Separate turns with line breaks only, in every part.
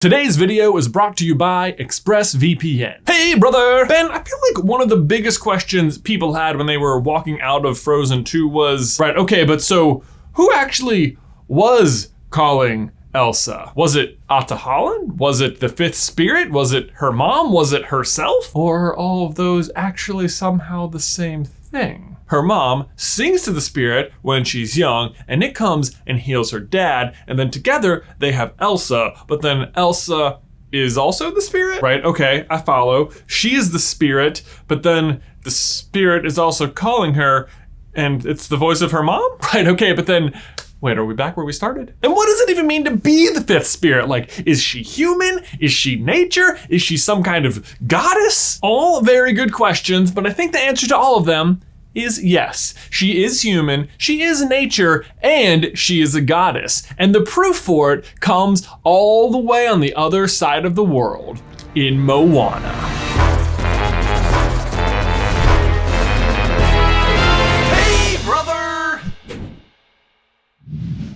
Today's video is brought to you by ExpressVPN. Hey brother! Ben, I feel like one of the biggest questions people had when they were walking out of Frozen 2 was, right, okay, but so who actually was calling Elsa? Was it Ahtohallan? Was it the fifth spirit? Was it her mom? Was it herself? Or are all of those actually somehow the same thing? Her mom sings to the spirit when she's young, and it comes and heals her dad, and then together they have Elsa, but then Elsa is also the spirit? Right, okay, I follow. She is the spirit, but then the spirit is also calling her, and it's the voice of her mom? Right, okay, but then wait, are we back where we started? And what does it even mean to be the fifth spirit? Like, is she human? Is she nature? Is she some kind of goddess? All very good questions, but I think the answer to all of them is yes. She is human, she is nature, and she is a goddess. And the proof for it comes all the way on the other side of the world, in Moana.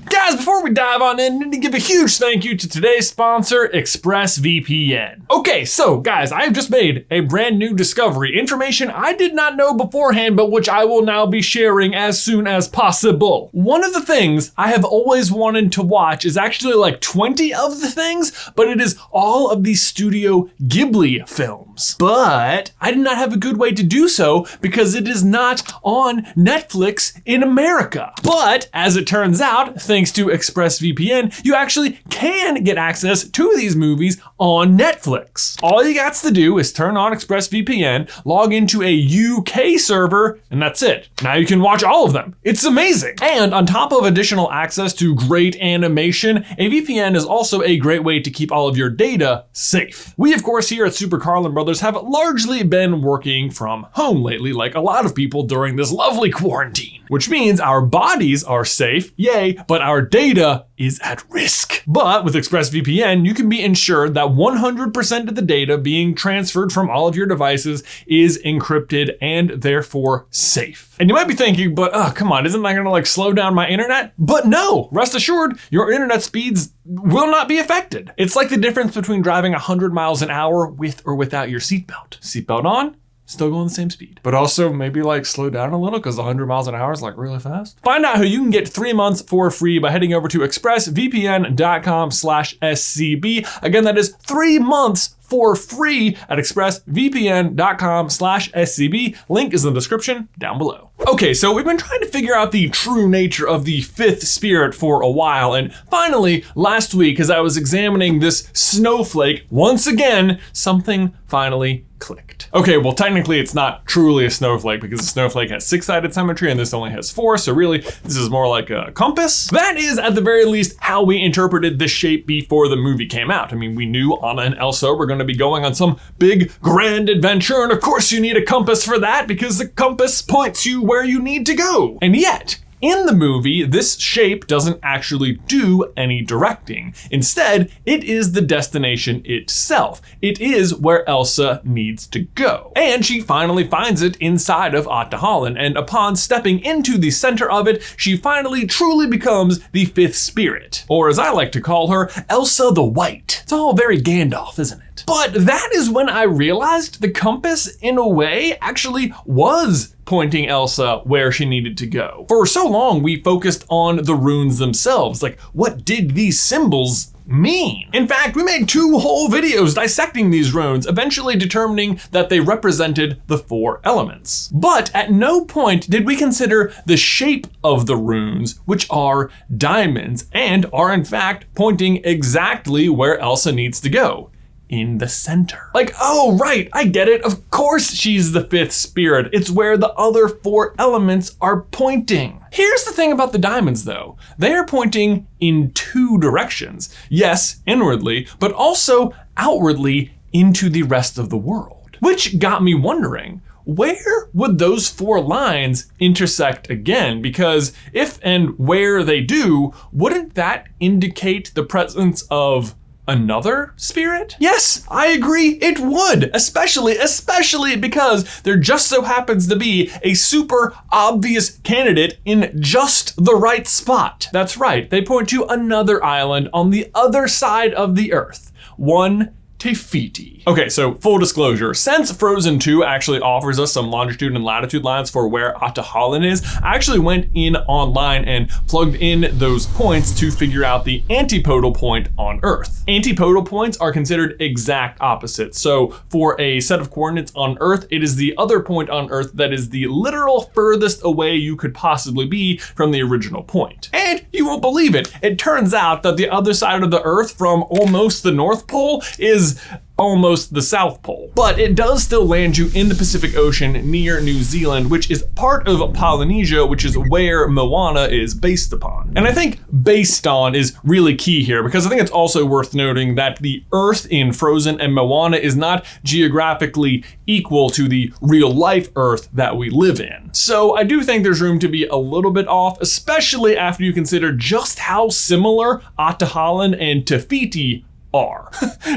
Guys, before we dive on in, I need to give a huge thank you to today's sponsor, ExpressVPN. Okay, so guys, I have just made a brand new discovery, information I did not know beforehand, but which I will now be sharing as soon as possible. One of the things I have always wanted to watch is actually like 20 of the things, but it is all of the Studio Ghibli films. But I did not have a good way to do so because it is not on Netflix in America. But as it turns out, thanks to ExpressVPN, you actually can get access to these movies on Netflix. All you got to do is turn on ExpressVPN, log into a UK server, and that's it. Now you can watch all of them. It's amazing. And on top of additional access to great animation, a VPN is also a great way to keep all of your data safe. We, of course, here at SuperCarlinBrothers have largely been working from home lately, like a lot of people during this lovely quarantine, which means our bodies are safe, yay, but our data is at risk. But with ExpressVPN, you can be ensured that 100% of the data being transferred from all of your devices is encrypted and therefore safe. And you might be thinking, but come on, isn't that gonna like slow down my internet? But no, rest assured, your internet speeds will not be affected. It's like the difference between driving 100 miles an hour with or without your seatbelt. Seatbelt on, still going the same speed. But also maybe like slow down a little because 100 miles an hour is like really fast. Find out how you can get 3 months for free by heading over to expressvpn.com/SCB. Again, that is 3 months for free at expressvpn.com/SCB. Link is in the description down below. Okay, so we've been trying to figure out the true nature of the fifth spirit for a while, and finally, last week, as I was examining this snowflake, once again, something finally clicked. Okay, well, technically it's not truly a snowflake because the snowflake has 6-sided symmetry and this only has 4, so really, this is more like a compass. That is, at the very least, how we interpreted this shape before the movie came out. I mean, we knew Anna and Elsa were gonna be going on some big, grand adventure, and of course you need a compass for that because the compass points you where you need to go. And yet, in the movie, this shape doesn't actually do any directing. Instead, it is the destination itself. It is where Elsa needs to go. And she finally finds it inside of Ahtohallan, and upon stepping into the center of it, she finally truly becomes the fifth spirit. Or as I like to call her, Elsa the White. It's all very Gandalf, isn't it? But that is when I realized the compass, in a way, actually was pointing Elsa where she needed to go. For so long, we focused on the runes themselves. Like, what did these symbols mean? In fact, we made 2 whole videos dissecting these runes, eventually determining that they represented the 4 elements. But at no point did we consider the shape of the runes, which are diamonds, and are in fact pointing exactly where Elsa needs to go. In the center. Like, oh, right, I get it. Of course she's the fifth spirit. It's where the other 4 elements are pointing. Here's the thing about the diamonds though. They are pointing in 2 directions. Yes, inwardly, but also outwardly into the rest of the world. Which got me wondering, where would those 4 lines intersect again? Because if and where they do, wouldn't that indicate the presence of another spirit? Yes, I agree, it would, especially because there just so happens to be a super obvious candidate in just the right spot. That's right, they point to another island on the other side of the Earth. one Te Fiti. Okay, so full disclosure, since Frozen 2 actually offers us some longitude and latitude lines for where Ahtohallan is, I actually went in online and plugged in those points to figure out the antipodal point on Earth. Antipodal points are considered exact opposites. So for a set of coordinates on Earth, it is the other point on Earth that is the literal furthest away you could possibly be from the original point. And you won't believe it, it turns out that the other side of the Earth from almost the North Pole is almost the South Pole. But it does still land you in the Pacific Ocean near New Zealand, which is part of Polynesia, which is where Moana is based upon. And I think based on is really key here, because I think it's also worth noting that the Earth in Frozen and Moana is not geographically equal to the real life Earth that we live in. So I do think there's room to be a little bit off, especially after you consider just how similar Ahtohallan and Te Fiti are.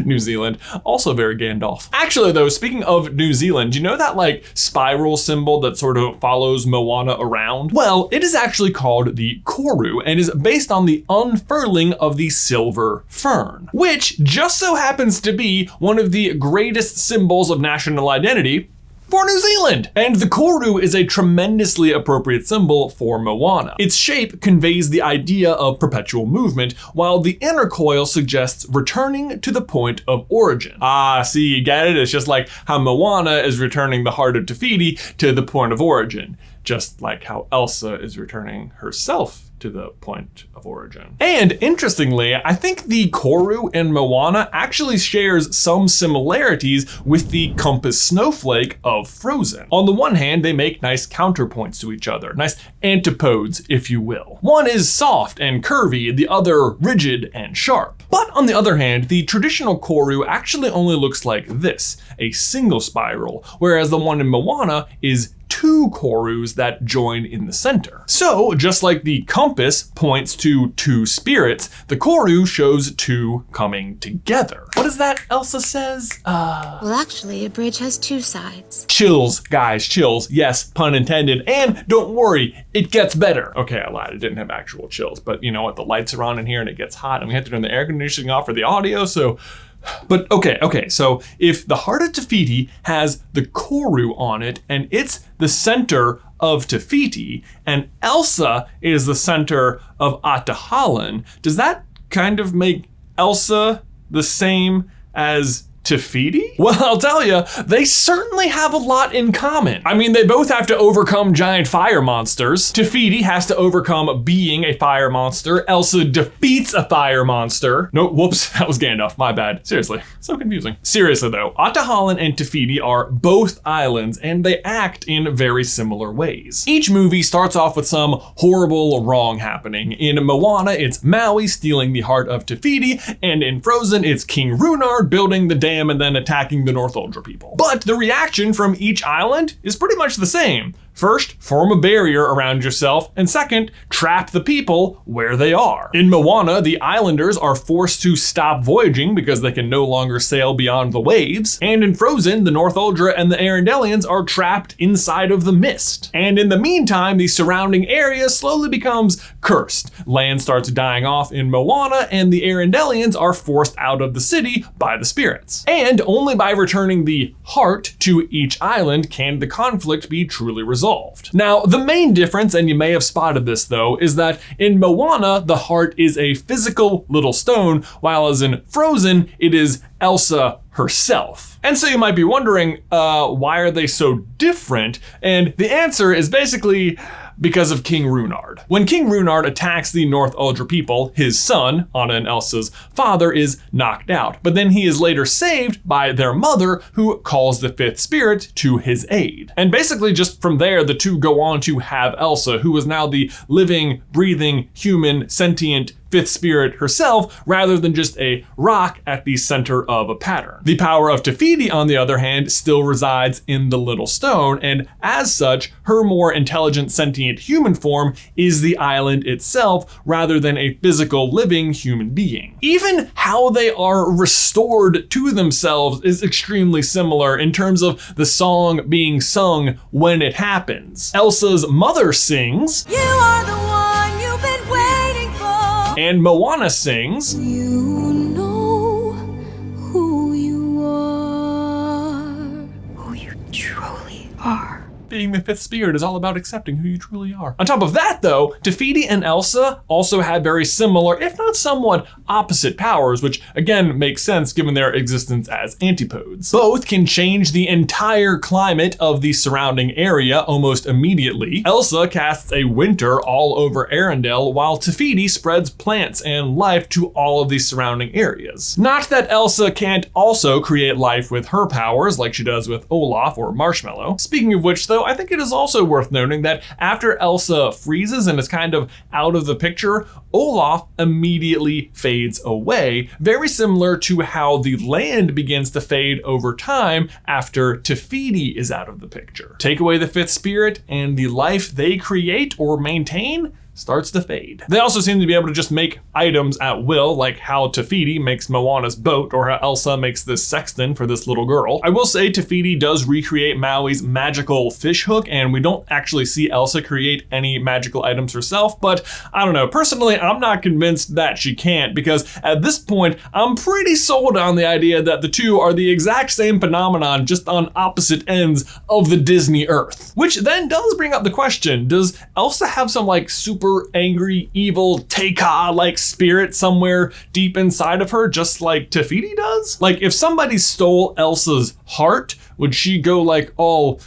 New Zealand, also very Gandalf. Actually though, speaking of New Zealand, you know that like spiral symbol that sort of follows Moana around? Well, it is actually called the Koru and is based on the unfurling of the silver fern, which just so happens to be one of the greatest symbols of national identity for New Zealand. And the Koru is a tremendously appropriate symbol for Moana. Its shape conveys the idea of perpetual movement, while the inner coil suggests returning to the point of origin. Ah, see, you get it? It's just like how Moana is returning the heart of Te Fiti to the point of origin, just like how Elsa is returning herself to the point of origin. And interestingly, I think the Koru in Moana actually shares some similarities with the compass snowflake of Frozen. On the one hand, they make nice counterpoints to each other, nice antipodes, if you will. One is soft and curvy, the other rigid and sharp. But on the other hand, the traditional Koru actually only looks like this, a single spiral, whereas the one in Moana is two Korus that join in the center. So just like the compass points to two spirits, the Koru shows two coming together. What is that Elsa says?
Well, actually, a bridge has two sides.
Chills, guys, chills. Yes, pun intended. And don't worry, it gets better. Okay, I lied, it didn't have actual chills, but you know what? The lights are on in here and it gets hot and we have to turn the air conditioning off for the audio, so but okay, so if the heart of Te Fiti has the Koru on it and it's the center of Te Fiti and Elsa is the center of Ahtohallan, does that kind of make Elsa the same as Te Fiti? Well, I'll tell you, they certainly have a lot in common. I mean, they both have to overcome giant fire monsters. Te Fiti has to overcome being a fire monster. Elsa defeats a fire monster. No, whoops, that was Gandalf, my bad. Seriously, so confusing. Seriously though, Ahtohallan and Te Fiti are both islands and they act in very similar ways. Each movie starts off with some horrible wrong happening. In Moana, it's Maui stealing the heart of Te Fiti, and in Frozen, it's King Runard building the dam and then attacking the North Uldra people. But the reaction from each island is pretty much the same. First, form a barrier around yourself, and second, trap the people where they are. In Moana, the islanders are forced to stop voyaging because they can no longer sail beyond the waves. And in Frozen, the North Uldra and the Arendellians are trapped inside of the mist. And in the meantime, the surrounding area slowly becomes cursed. Land starts dying off in Moana, and the Arendellians are forced out of the city by the spirits. And only by returning the heart to each island can the conflict be truly resolved. Now, the main difference, and you may have spotted this though, is that in Moana, the heart is a physical little stone, while as in Frozen, it is Elsa herself. And so you might be wondering, why are they so different? And the answer is basically because of King Runard. When King Runard attacks the North Uldra people, his son, Anna and Elsa's father, is knocked out, but then he is later saved by their mother, who calls the fifth spirit to his aid. And basically just from there, the two go on to have Elsa, who is now the living, breathing, human, sentient fifth spirit herself, rather than just a rock at the center of a pattern. The power of Te Fiti, on the other hand, still resides in the little stone, and as such, her more intelligent sentient human form is the island itself, rather than a physical living human being. Even how they are restored to themselves is extremely similar in terms of the song being sung when it happens. Elsa's mother sings, "You are the one you've been waiting for," and Moana sings, "You know being the fifth spirit is all about accepting who you truly are. On top of that though, Te Fiti and Elsa also had very similar, if not somewhat opposite powers, which again makes sense given their existence as antipodes. Both can change the entire climate of the surrounding area almost immediately. Elsa casts a winter all over Arendelle, while Te Fiti spreads plants and life to all of the surrounding areas. Not that Elsa can't also create life with her powers like she does with Olaf or Marshmallow. Speaking of which though, I think it is also worth noting that after Elsa freezes and is kind of out of the picture, Olaf immediately fades away, very similar to how the land begins to fade over time after Te Fiti is out of the picture. Take away the fifth spirit and the life they create or maintain starts to fade. They also seem to be able to just make items at will, like how Te Fiti makes Moana's boat or how Elsa makes this sextant for this little girl. I will say Te Fiti does recreate Maui's magical fish hook, and we don't actually see Elsa create any magical items herself, but I don't know. Personally, I'm not convinced that she can't, because at this point, I'm pretty sold on the idea that the two are the exact same phenomenon, just on opposite ends of the Disney Earth. Which then does bring up the question, does Elsa have some like super angry, evil, Teika-like spirit somewhere deep inside of her, just like Te Fiti does? Like, if somebody stole Elsa's heart, would she go like all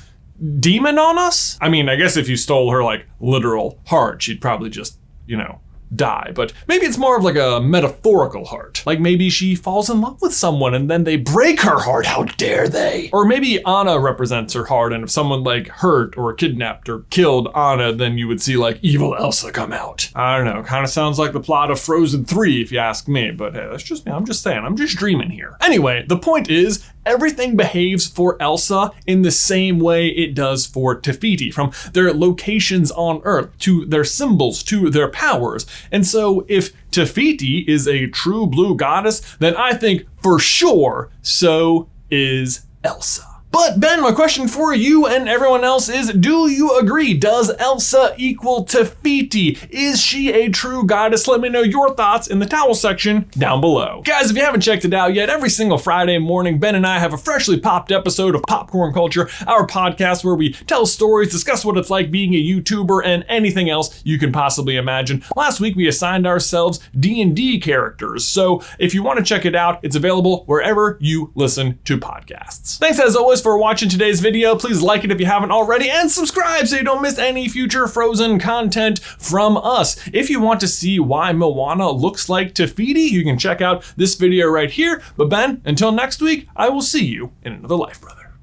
demon on us? I mean, I guess if you stole her like literal heart, she'd probably just, you know, die, but maybe it's more of like a metaphorical heart. Like maybe she falls in love with someone and then they break her heart, how dare they? Or maybe Anna represents her heart, and if someone like hurt or kidnapped or killed Anna, then you would see like evil Elsa come out. I don't know, kind of sounds like the plot of Frozen 3 if you ask me, but hey, that's just me, I'm just saying, I'm just dreaming here. Anyway, the point is, everything behaves for Elsa in the same way it does for Te Fiti, from their locations on Earth, to their symbols, to their powers. And so if Te Fiti is a true blue goddess, then I think for sure so is Elsa. But Ben, my question for you and everyone else is, do you agree? Does Elsa equal Te Fiti? Is she a true goddess? Let me know your thoughts in the towel section down below. Guys, if you haven't checked it out yet, every single Friday morning, Ben and I have a freshly popped episode of Popcorn Culture, our podcast where we tell stories, discuss what it's like being a YouTuber, and anything else you can possibly imagine. Last week, we assigned ourselves D&D characters, so if you want to check it out, it's available wherever you listen to podcasts. Thanks as always for watching today's video. Please like it if you haven't already, and subscribe so you don't miss any future Frozen content from us. If you want to see why Moana looks like Te Fiti, you can check out this video right here. But Ben, until next week, I will see you in another life, brother.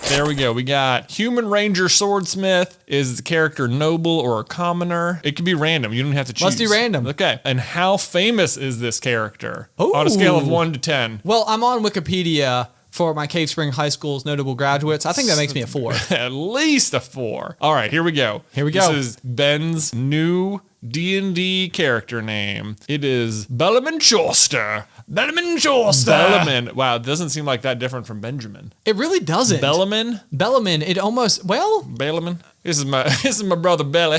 There we go. We got Human Ranger Swordsmith. Is the character noble or a commoner? It could be random. You don't have to choose.
Must be random.
Okay. And how famous is this character?
Ooh.
On a scale of 1 to 10.
Well, I'm on Wikipedia for my Cave Spring High School's notable graduates. I think that makes me a 4.
At least a 4. All right, here we go.
Here we go.
This is Ben's new D&D character name. It is Bellaman Chauster. Bellaman Chauster. Bellaman. Wow, it doesn't seem like that different from Benjamin.
It really doesn't.
Bellaman?
Bellaman, it almost, well.
Bellaman? This is my brother Belly.